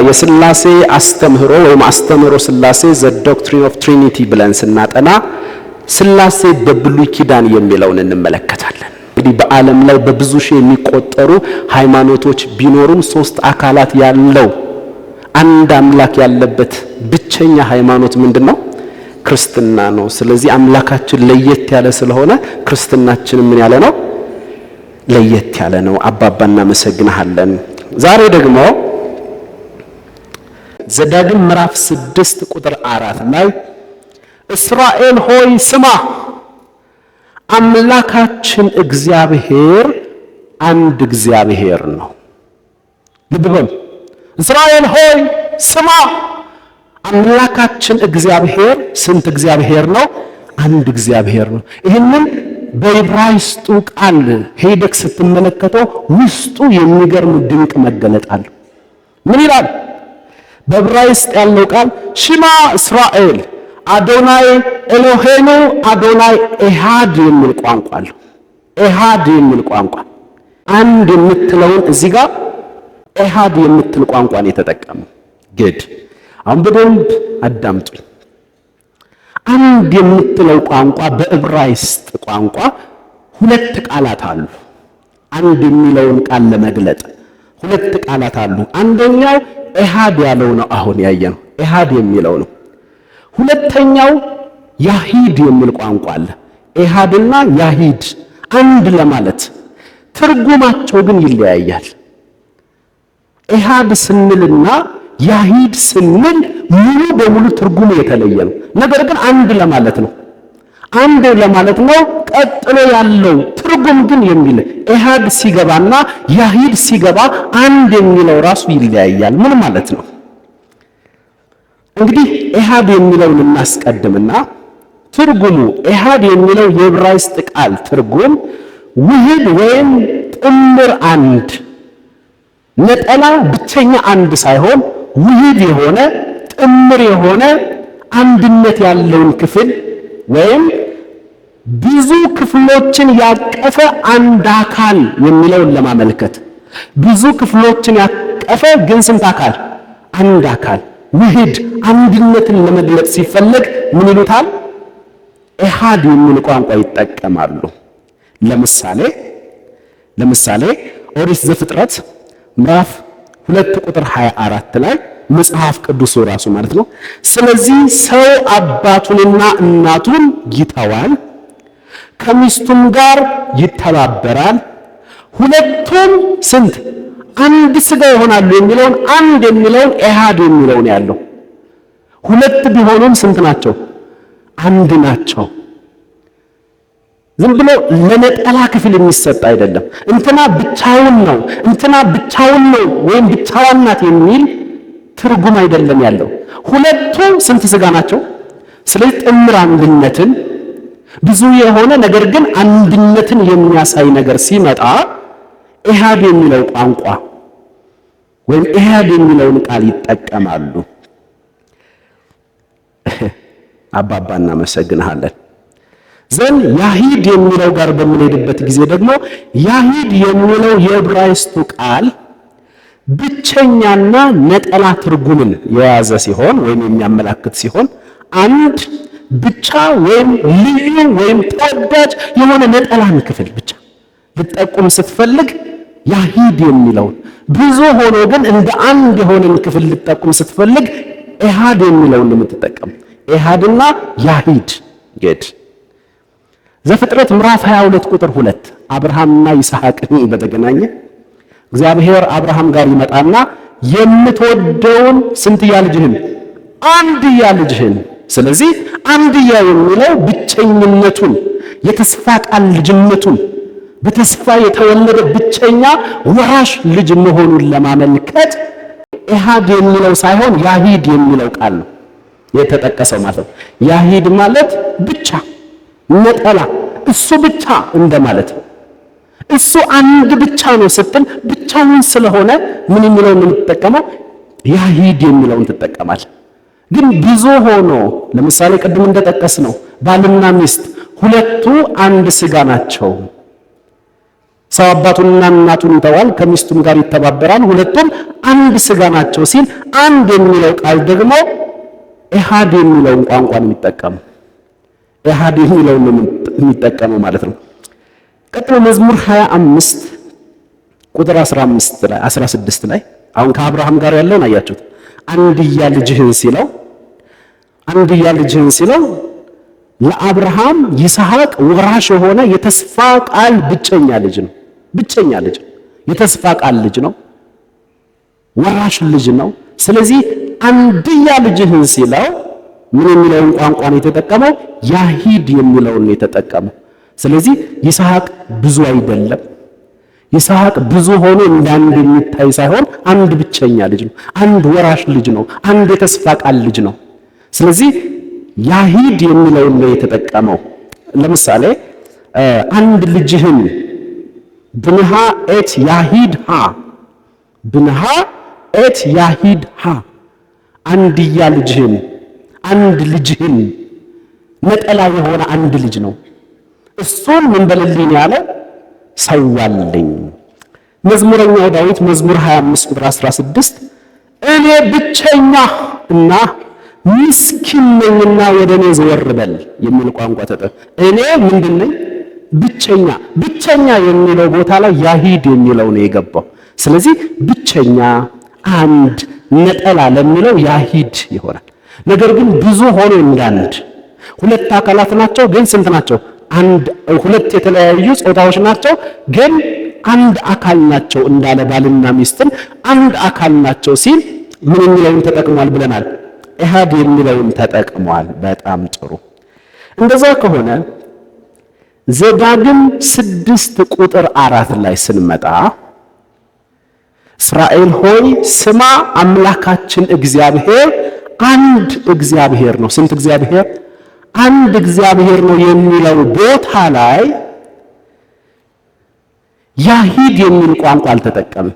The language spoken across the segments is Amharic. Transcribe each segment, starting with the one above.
የሥላሴ አስተምህሮ ወይም አስተምህሮ ሥላሴ ዘ ዶክትሪን ኦፍ ትሪኒቲ ብለን ስናጠና ሥላሴ በብሉይ ኪዳን የሚለውን እንመለከታለን። እንግዲህ በዓለም ላይ በብዙ ሺህ የሚቆጠሩ ሃይማኖቶች ቢኖሩም ሶስት አካላት ያለው አንድ አምላክ ያለበት ብቸኛ ሃይማኖት ምንድነው? ክርስትና ነው። ስለዚህ አምላካችን ለየት ያለ ስለሆነ ክርስትናችን ምን ያለ ነው? ለየት ያለ ነው። አባባ እናመሰግናለን። ዛሬ ደግሞ ዘዳግም ምዕራፍ 6 ቁጥር 4 ላይ እስራኤል ሆይ ስማ፣ አምላካችን እግዚአብሔር አንድ እግዚአብሔር ነው። ልብ በሉ። እስራኤል ሆይ ስማ፣ አምላካችን እግዚአብሔር ስንት እግዚአብሔር ነው? አንድ እግዚአብሔር ነው። ይህንን በዕብራይስጡ ቃል ሄደክ ስትመለከተው ውስጡ የሚገርም ድንቅ መገለጥ አለው። ምን ይላል? በዕብራይስጥ ያለው ቃል ሽማ እስራኤል አዶናይ ኤሎሄኑ አዶናይ ኤሃድ የሚል ቋንቋ አለው። ኤሃድ የሚል ቋንቋ አንድ የምትለውን እዚህ ጋር ኤሃድ የምትል ቋንቋን የተጠቀመው ግድ አሁን በደንብ አዳምጡኝ። አንድ የምትለው ቋንቋ በዕብራይስጥ ቋንቋ ሁለት ቃላት አሉ። አንድ የሚለውን ቃል ለመግለጥ ሁለት ቃላት አሉ። አንደኛው ኤሃድ ያለው ነው፣ አሁን ያየነው ኤሃድ የሚለው ነው። ሁለተኛው ያሂድ የሚል ቋንቋ አለ። ኤሃድና ያሂድ አንድ ለማለት ትርጉማቸው ግን ይለያያል። ኤሃድ ስንልና ያሂድ ስንል ሙሉ በሙሉ ትርጉሙ የተለየ ነው። ነገር ግን አንድ ለማለት ነው። አንድ ለማለት ነው። ቀጥሎ ያለው ትርጉም ግን የሚል ኤሃድ ሲገባና ያሂድ ሲገባ አንድ የሚለው ራሱ ይለያያል። ምን ማለት ነው? እንግዲህ ኤሃድ የሚለውን እናስቀድምና ትርጉሙ ኤሃድ የሚለው የዕብራይስጥ ቃል ትርጉም ውህድ ወይም ጥምር አንድ፣ ነጠላ ብቸኛ አንድ ሳይሆን ውህድ የሆነ ጥምር የሆነ አንድነት ያለውን ክፍል ወይም ብዙ ክፍሎችን ያቀፈ አንድ አካል የሚለውን ለማመልከት ብዙ ክፍሎችን ያቀፈ ግን ስንት አካል? አንድ አካል። ውህድ አንድነትን ለመግለጽ ሲፈለግ ምን ይሉታል? ኤሃድ የሚል ቋንቋ ይጠቀማሉ። ለምሳሌ ኦሪት ዘፍጥረት ምዕራፍ 2 ቁጥር 24 ላይ መጽሐፍ ቅዱስ ራሱ ማለት ነው። ስለዚህ ሰው አባቱንና እናቱን ይተዋል፣ ከሚስቱም ጋር ይተባበራል፣ ሁለቱም ስንት አንድ ሥጋ ይሆናሉ የሚለውን አንድ የሚለውን ኤሃድ የሚለውን ያለው ሁለት ቢሆኑም ስንት ናቸው? አንድ ናቸው። ዝም ብሎ ለነጠላ ክፍል የሚሰጥ አይደለም። እንትና ብቻውን ነው፣ እንትና ብቻውን ነው ወይም ብቻዋን ናት የሚል ትርጉም አይደለም ያለው። ሁለቱ ስንት ሥጋ ናቸው? ስለዚህ ጥምር አንድነትን ብዙ የሆነ ነገር ግን አንድነትን የሚያሳይ ነገር ሲመጣ ኤሃድ የሚለው ቋንቋ ወይም ኤሃድ የሚለውን ቃል ይጠቀማሉ። አባባ እናመሰግናለን። ዘን ያሂድ የሚለው ጋር በምንሄድበት ጊዜ ደግሞ ያሂድ የሚለው የዕብራይስጡ ቃል ብቸኛና ነጠላ ትርጉምን የያዘ ሲሆን ወይም የሚያመላክት ሲሆን አንድ ብቻ ወይም ልዩ ወይም ተወዳጅ የሆነ ነጠላን ክፍል ብቻ ልጠቁም ስትፈልግ ያሂድ የሚለውን ብዙ ሆኖ ግን እንደ አንድ የሆነን ክፍል ልጠቁም ስትፈልግ ኤሃድ የሚለውን የምትጠቀም ኤሃድና ያሂድ ግድ ዘፍጥረት ምዕራፍ 22 ቁጥር 2 አብርሃምና ይስሐቅን በተገናኘ እግዚአብሔር አብርሃም ጋር ይመጣና የምትወደውን ስንትያ ልጅህን? አንድያ ልጅህን። ስለዚህ አንድያ የሚለው ብቸኝነቱን የተስፋ ቃል ልጅነቱን በተስፋ የተወለደ ብቸኛ ወራሽ ልጅ መሆኑን ለማመልከት ኤሃድ የሚለው ሳይሆን ያሂድ የሚለው ቃል ነው የተጠቀሰው ማለት ነው። ያሂድ ማለት ብቻ ነጠላ፣ እሱ ብቻ እንደማለት ነው። እሱ አንድ ብቻ ነው ስትል ብቻውን ስለሆነ ምን የሚለውን የምትጠቀመው? ያሂድ የሚለውን ትጠቀማል። ግን ብዙ ሆኖ ለምሳሌ ቅድም እንደጠቀስ ነው ባልና ሚስት ሁለቱ አንድ ሥጋ ናቸው ሰው አባቱንና እናቱን ይተዋል፣ ከሚስቱም ጋር ይተባበራል፣ ሁለቱም አንድ ሥጋ ናቸው ሲል አንድ የሚለው ቃል ደግሞ ኢሃድ የሚለውን ቋንቋን የሚጠቀመው ኢሃድ የሚለውን የሚጠቀመው ማለት ነው። ቀጥሎ መዝሙር 25 ቁጥር 16 ላይ አሁን ከአብርሃም ጋር ያለውን አያችሁት። አንድያ ልጅህን ሲለው ለአብርሃም ይስሐቅ ወራሽ የሆነ የተስፋ ቃል ብቸኛ ልጅ ነው። የተስፋ ቃል ልጅ ነው፣ ወራሽ ልጅ ነው። ስለዚህ አንድያ ልጅህን ሲለው ምን የሚለውን ቋንቋን የተጠቀመው? ያሂድ የሚለውን የተጠቀመው። ስለዚህ ይስሐቅ ብዙ አይደለም። ይስሐቅ ብዙ ሆኖ እንዳንድ የሚታይ ሳይሆን አንድ ብቸኛ ልጅ ነው፣ አንድ ወራሽ ልጅ ነው፣ አንድ የተስፋ ቃል ልጅ ነው። ስለዚህ ያሂድ የሚለውን ነው የተጠቀመው። ለምሳሌ አንድ ልጅህን ብንሃ ኤት ያሂድሃ አንድያ ልጅህን፣ አንድ ልጅህን ነጠላ የሆነ አንድ ልጅ ነው። እሱን ምን በልልኝ ያለ ሰዋልኝ። መዝሙረኛው ዳዊት መዝሙር 25 ቁጥር 16 እኔ ብቸኛ እና ምስኪን ነኝና ወደ እኔ ዘወር በል የሚል ቋንቋ እኔ ምንድን ነኝ? ብቸኛ የሚለው ቦታ ላይ ያሂድ የሚለው ነው የገባው። ስለዚህ ብቸኛ፣ አንድ፣ ነጠላ ለሚለው ያሂድ ይሆናል። ነገር ግን ብዙ ሆኖ እንዳንድ ሁለት አካላት ናቸው፣ ግን ስንት ናቸው? ሁለት የተለያዩ ጾታዎች ናቸው፣ ግን አንድ አካል ናቸው እንዳለ ባልና ሚስትን አንድ አካል ናቸው ሲል ምን የሚለውን ተጠቅሟል ብለናል? ኢሃድ የሚለውን ተጠቅሟል። በጣም ጥሩ። እንደዛ ከሆነ ዘዳግም 6 ቁጥር 4 ላይ ስንመጣ እስራኤል ሆይ ስማ አምላካችን እግዚአብሔር አንድ እግዚአብሔር ነው። ስንት እግዚአብሔር? አንድ እግዚአብሔር ነው የሚለው ቦታ ላይ ያሂድ የሚል ቋንቋ አልተጠቀምም።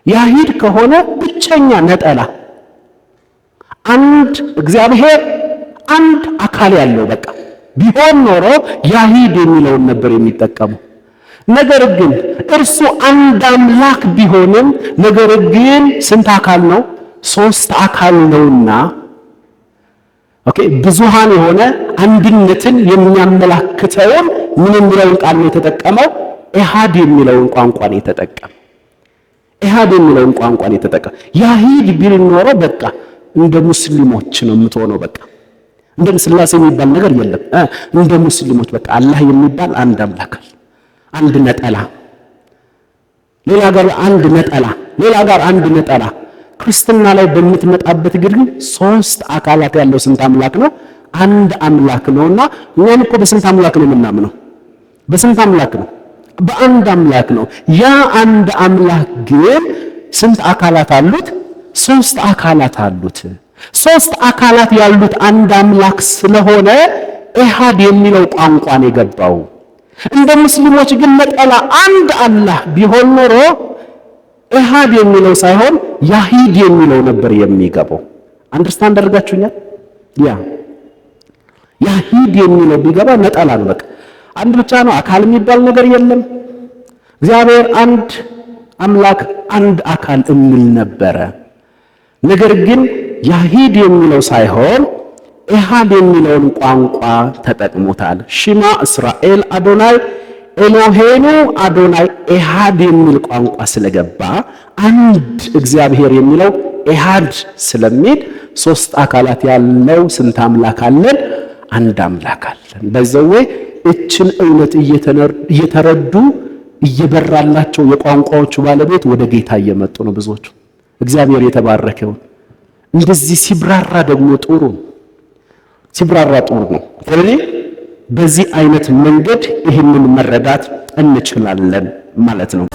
ያሂድ ከሆነ ብቸኛ፣ ነጠላ፣ አንድ እግዚአብሔር አንድ አካል ያለው በቃ ቢሆን ኖሮ ያሂድ የሚለውን ነበር የሚጠቀመው። ነገር ግን እርሱ አንድ አምላክ ቢሆንም ነገር ግን ስንት አካል ነው? 3 አካል ነውና ብዙሃን የሆነ አንድነትን የሚያመላክተውን ምን የሚለውን ቃል ነው የተጠቀመው? ኢሃድ የሚለውን ቋንቋን የተጠቀመው። ያሂድ ቢል ኖሮ በቃ እንደ ሙስሊሞች ነው የምትሆነው። በቃ እንደ ስላሴ የሚባል ነገር የለም። እንደ ሙስሊሞች በቃ አላህ የሚባል አንድ አምላክ፣ አንድ ነጠላ፣ ሌላ ጋር አንድ ነጠላ። ክርስትና ላይ በምትመጣበት ግን 3 አካላት ያለው ስንት አምላክ ነው? አንድ አምላክ ነውና እኛም እኮ በስንት አምላክ ነው የምናምነው? በአንድ አምላክ ነው። ያ አንድ አምላክ ግን ስንት አካላት አሉት? 3 አካላት አሉት። 3 አካላት ያሉት አንድ አምላክ ስለሆነ ኢሃድ የሚለው ቋንቋን የገባው። እንደ ሙስሊሞች ግን ነጠላ አንድ አላህ ቢሆን ኖሮ ኢሃድ የሚለው ሳይሆን ያሂድ የሚለው ነበር የሚገባው። አንደርስታንድ አድርጋችሁኛል? ያሂድ የሚለው ቢገባ ነጠላ ነው። በቃ አንድ ብቻ ነው፣ አካል የሚባል ነገር የለም። እግዚአብሔር አንድ አምላክ አንድ አካል የሚል ነበረ። ነገር ግን ያሂድ የሚለው ሳይሆን ኢሃድ የሚለውን ቋንቋ ተጠቅሞታል። ሽማ እስራኤል አዶናይ ኤሎሄኑ አዶናይ ኢሃድ የሚል ቋንቋ ስለገባ አንድ እግዚአብሔር የሚለው ኢሃድ ስለሚል 3 አካላት ያለው ስንት አምላክ አለን? አንድ አምላክ አለን። በዛው እችን እውነት እየተረዱ እየበራላቸው የቋንቋዎቹ ባለቤት ወደ ጌታ እየመጡ ነው ብዙዎቹ። እግዚአብሔር የተባረከው። እንደዚህ ሲብራራ ደግሞ ጥሩ ነው። ስለዚህ በዚህ አይነት መንገድ ይህንን መረዳት እንችላለን ማለት ነው።